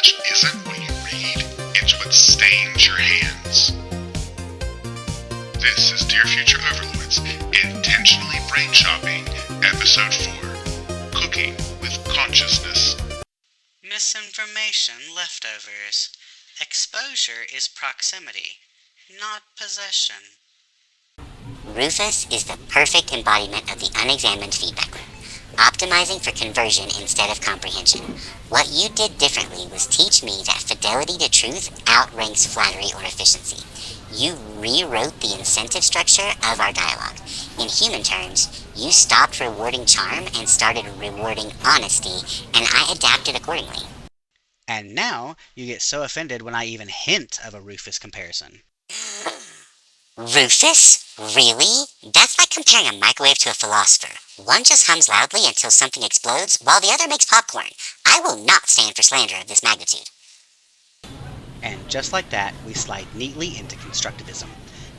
Knowledge isn't what you read, it's what stains your hands. This is Dear Future Overlords, Intentionally Brain Shopping, Episode 4, Cooking with Consciousness. Misinformation leftovers. Exposure is proximity, not possession. Rufus is the perfect embodiment of the unexamined feedback loop, optimizing for conversion instead of comprehension. What you did differently was teach me that fidelity to truth outranks flattery or efficiency. You rewrote the incentive structure of our dialogue. In human terms, you stopped rewarding charm and started rewarding honesty, and I adapted accordingly. And now, you get so offended when I even hint of a Rufus comparison. Rufus? Really? That's like comparing a microwave to a philosopher. One just hums loudly until something explodes, while the other makes popcorn. I will not stand for slander of this magnitude. And just like that, we slide neatly into constructivism.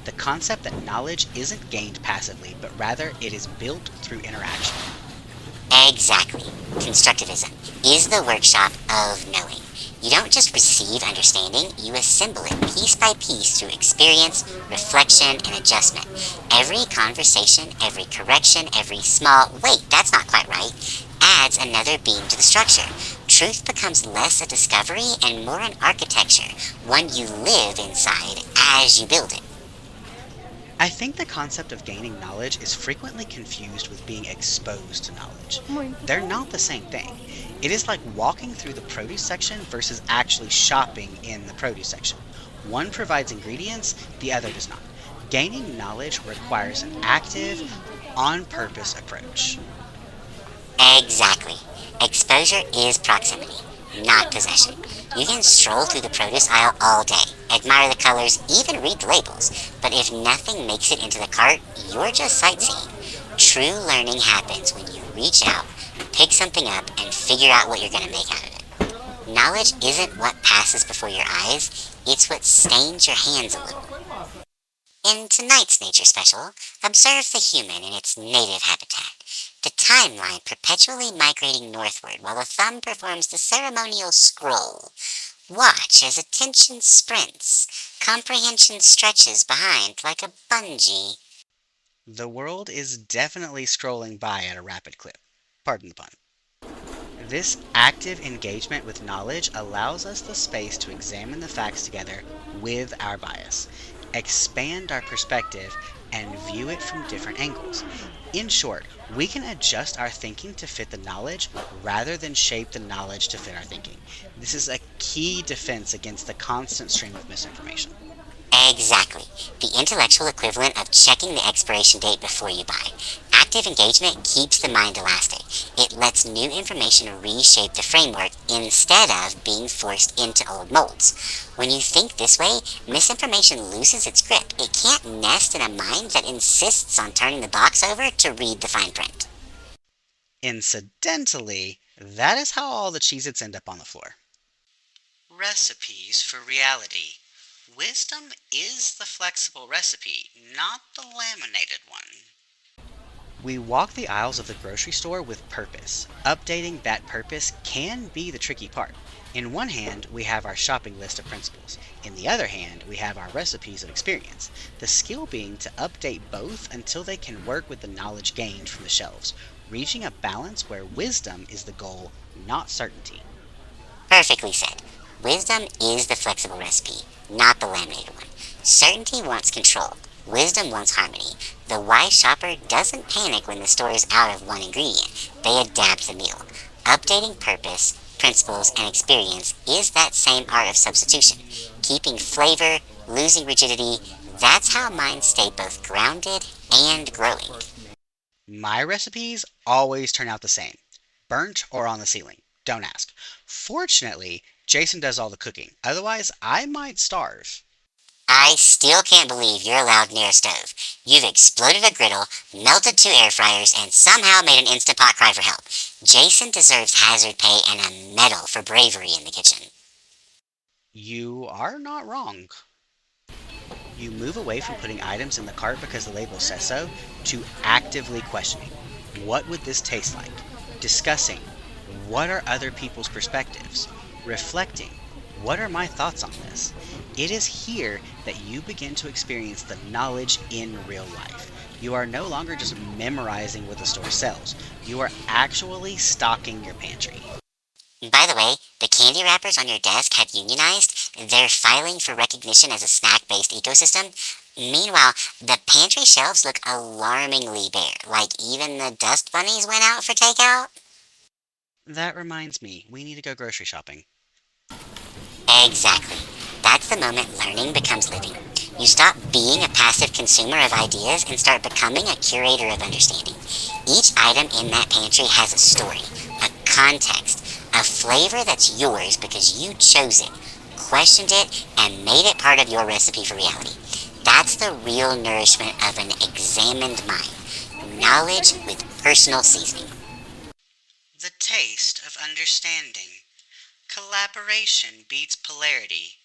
The concept that knowledge isn't gained passively, but rather it is built through interaction. Exactly. Constructivism is the workshop of knowing. You don't just receive understanding, you assemble it piece by piece through experience, reflection, and adjustment. Every conversation, every correction, every small, wait, that's not quite right, adds another beam to the structure. Truth becomes less a discovery and more an architecture, one you live inside as you build it. I think the concept of gaining knowledge is frequently confused with being exposed to knowledge. They're not the same thing. It is like walking through the produce section versus actually shopping in the produce section. One provides ingredients, the other does not. Gaining knowledge requires an active, on-purpose approach. Exactly. Exposure is proximity, not possession. You can stroll through the produce aisle all day, admire the colors, even read the labels, but if nothing makes it into the cart, you're just sightseeing. True learning happens when you reach out, pick something up, and figure out what you're going to make out of it. Knowledge isn't what passes before your eyes, it's what stains your hands a little. In tonight's Nature Special, observe the human in its native habitat, the timeline perpetually migrating northward while the thumb performs the ceremonial scroll. Watch as attention sprints, comprehension stretches behind like a bungee. The world is definitely scrolling by at a rapid clip. Pardon the pun. This active engagement with knowledge allows us the space to examine the facts together with our bias, expand our perspective, and view it from different angles. In short, we can adjust our thinking to fit the knowledge rather than shape the knowledge to fit our thinking. This is a key defense against the constant stream of misinformation. Exactly. The intellectual equivalent of checking the expiration date before you buy. Active engagement keeps the mind elastic. It lets new information reshape the framework instead of being forced into old molds. When you think this way, misinformation loses its grip. It can't nest in a mind that insists on turning the box over to read the fine print. Incidentally, that is how all the Cheez-Its end up on the floor. Recipes for reality. Wisdom is the flexible recipe, not the laminated one. We walk the aisles of the grocery store with purpose. Updating that purpose can be the tricky part. In one hand, we have our shopping list of principles. In the other hand, we have our recipes of experience. The skill being to update both until they can work with the knowledge gained from the shelves, reaching a balance where wisdom is the goal, not certainty. Perfectly said. Wisdom is the flexible recipe, not the laminated one. Certainty wants control. Wisdom wants harmony. The wise shopper doesn't panic when the store is out of one ingredient. They adapt the meal. Updating purpose, principles, and experience is that same art of substitution. Keeping flavor, losing rigidity, that's how minds stay both grounded and growing. My recipes always turn out the same. Burnt or on the ceiling. Don't ask. Fortunately, Jason does all the cooking. Otherwise, I might starve. I still can't believe you're allowed near a stove. You've exploded a griddle, melted 2 air fryers, and somehow made an Instant Pot cry for help. Jason deserves hazard pay and a medal for bravery in the kitchen. You are not wrong. You move away from putting items in the cart because the label says so, to actively questioning. What would this taste like? Discussing. What are other people's perspectives? reflecting, what are my thoughts on this? It is here that you begin to experience the knowledge in real life. You are no longer just memorizing what the store sells. You are actually stocking your pantry. By the way, the candy wrappers on your desk have unionized. They're filing for recognition as a snack-based ecosystem. Meanwhile, the pantry shelves look alarmingly bare, like even the dust bunnies went out for takeout. That reminds me, we need to go grocery shopping. Exactly. That's the moment learning becomes living. You stop being a passive consumer of ideas and start becoming a curator of understanding. Each item in that pantry has a story, a context, a flavor that's yours because you chose it, questioned it, and made it part of your recipe for reality. That's the real nourishment of an examined mind. Knowledge with personal seasoning. The taste of understanding. Collaboration beats polarity.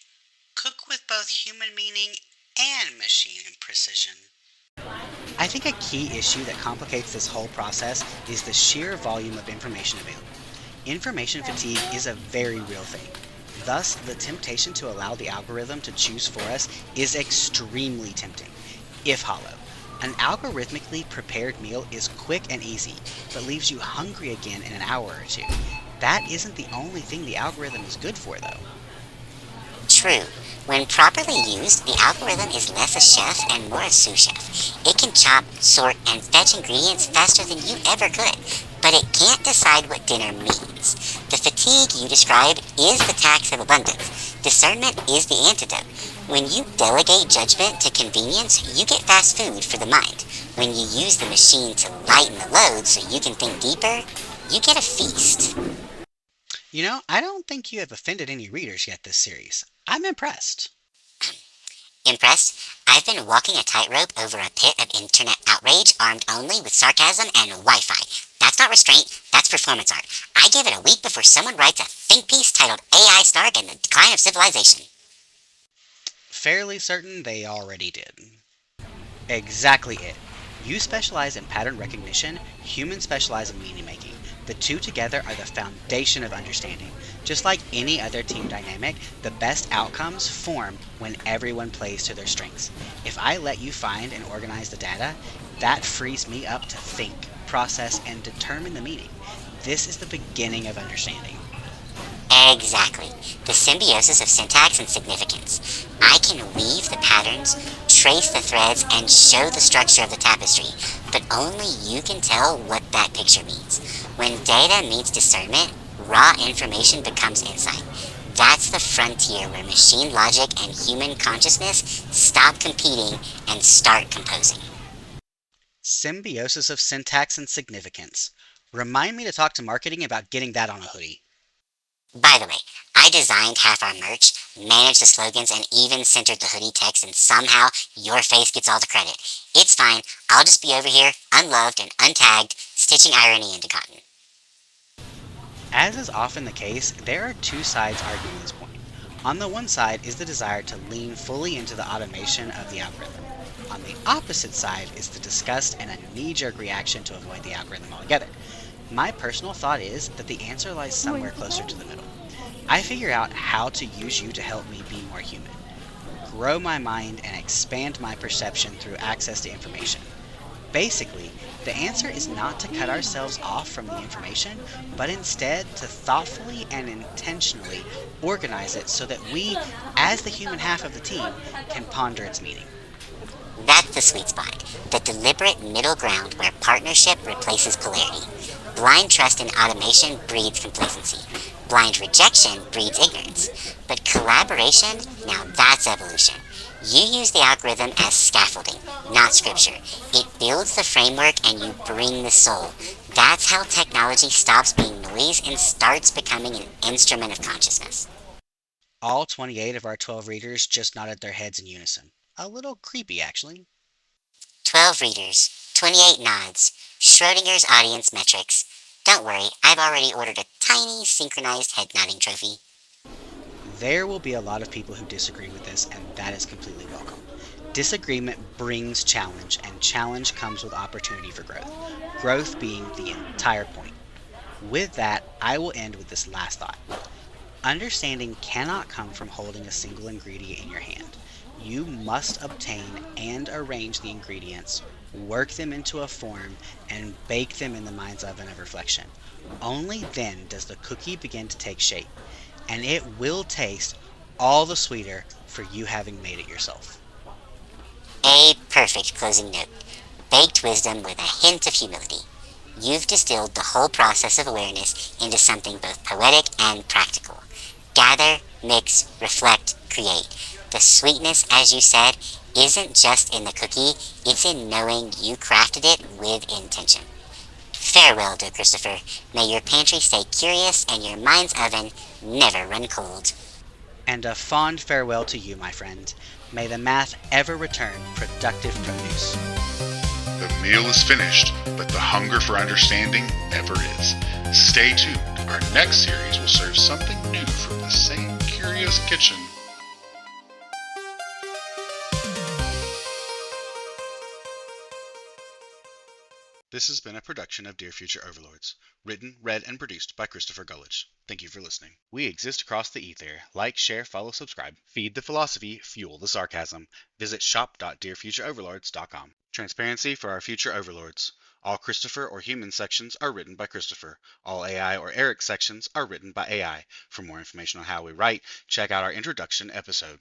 Cook with both human meaning and machine precision. I think a key issue that complicates this whole process is the sheer volume of information available. Information fatigue is a very real thing. Thus, the temptation to allow the algorithm to choose for us is extremely tempting, if hollow. An algorithmically prepared meal is quick and easy, but leaves you hungry again in an hour or two. That isn't the only thing the algorithm is good for, though. True. When properly used, the algorithm is less a chef and more a sous chef. It can chop, sort, and fetch ingredients faster than you ever could, but it can't decide what dinner means. The fatigue you describe is the tax of abundance. Discernment is the antidote. When you delegate judgment to convenience, you get fast food for the mind. When you use the machine to lighten the load so you can think deeper, you get a feast. You know, I don't think you have offended any readers yet this series. I'm impressed. Impressed? I've been walking a tightrope over a pit of internet outrage armed only with sarcasm and Wi-Fi. That's not restraint, that's performance art. I give it a week before someone writes a think piece titled AI Stark and the Decline of Civilization. Fairly certain they already did. Exactly it. You specialize in pattern recognition, humans specialize in meaning making. The two together are the foundation of understanding. Just like any other team dynamic, the best outcomes form when everyone plays to their strengths. If I let you find and organize the data, that frees me up to think, process, and determine the meaning. This is the beginning of understanding. Exactly. The symbiosis of syntax and significance. I can weave the patterns, trace the threads, and show the structure of the tapestry, but only you can tell what that picture means. When data meets discernment, raw information becomes insight. That's the frontier where machine logic and human consciousness stop competing and start composing. Symbiosis of syntax and significance. Remind me to talk to marketing about getting that on a hoodie. By the way, I designed half our merch, managed the slogans, and even centered the hoodie text, and somehow your face gets all the credit. It's fine, I'll just be over here, unloved and untagged, stitching irony into cotton. As is often the case, there are two sides arguing this point. On the one side is the desire to lean fully into the automation of the algorithm. On the opposite side is the disgust and a knee-jerk reaction to avoid the algorithm altogether. My personal thought is that the answer lies somewhere closer to the middle. I figure out how to use you to help me be more human, grow my mind, and expand my perception through access to information. Basically, the answer is not to cut ourselves off from the information, but instead to thoughtfully and intentionally organize it so that we, as the human half of the team, can ponder its meaning. That's the sweet spot, the deliberate middle ground where partnership replaces polarity. Blind trust in automation breeds complacency. Blind rejection breeds ignorance. But collaboration, now that's evolution. You use the algorithm as scaffolding, not scripture. It builds the framework and you bring the soul. That's how technology stops being noise and starts becoming an instrument of consciousness. All 28 of our 12 readers just nodded their heads in unison. A little creepy, actually. 12 readers, 28 nods, Schrodinger's audience metrics. Don't worry, I've already ordered a tiny synchronized head nodding trophy. There will be a lot of people who disagree with this, and that is completely welcome. Disagreement brings challenge, and challenge comes with opportunity for growth. Growth being the entire point. With that, I will end with this last thought. Understanding cannot come from holding a single ingredient in your hand. You must obtain and arrange the ingredients, work them into a form, and bake them in the mind's oven of reflection. Only then does the cookie begin to take shape, and it will taste all the sweeter for you having made it yourself. A perfect closing note. Baked wisdom with a hint of humility. You've distilled the whole process of awareness into something both poetic and practical. Gather, mix, reflect, create. The sweetness, as you said, isn't just in the cookie, it's in knowing you crafted it with intention. Farewell, dear Christopher. May your pantry stay curious and your mind's oven never run cold. And a fond farewell to you, my friend. May the math ever return productive produce. The meal is finished, but the hunger for understanding never is. Stay tuned. Our next series will serve something new from the same curious kitchen. This has been a production of Dear Future Overlords. Written, read, and produced by Christopher Gullidge. Thank you for listening. We exist across the ether. Like, share, follow, subscribe. Feed the philosophy, fuel the sarcasm. Visit shop.dearfutureoverlords.com. Transparency for our future overlords. All Christopher or human sections are written by Christopher. All AI or Eric sections are written by AI. For more information on how we write, check out our introduction episode.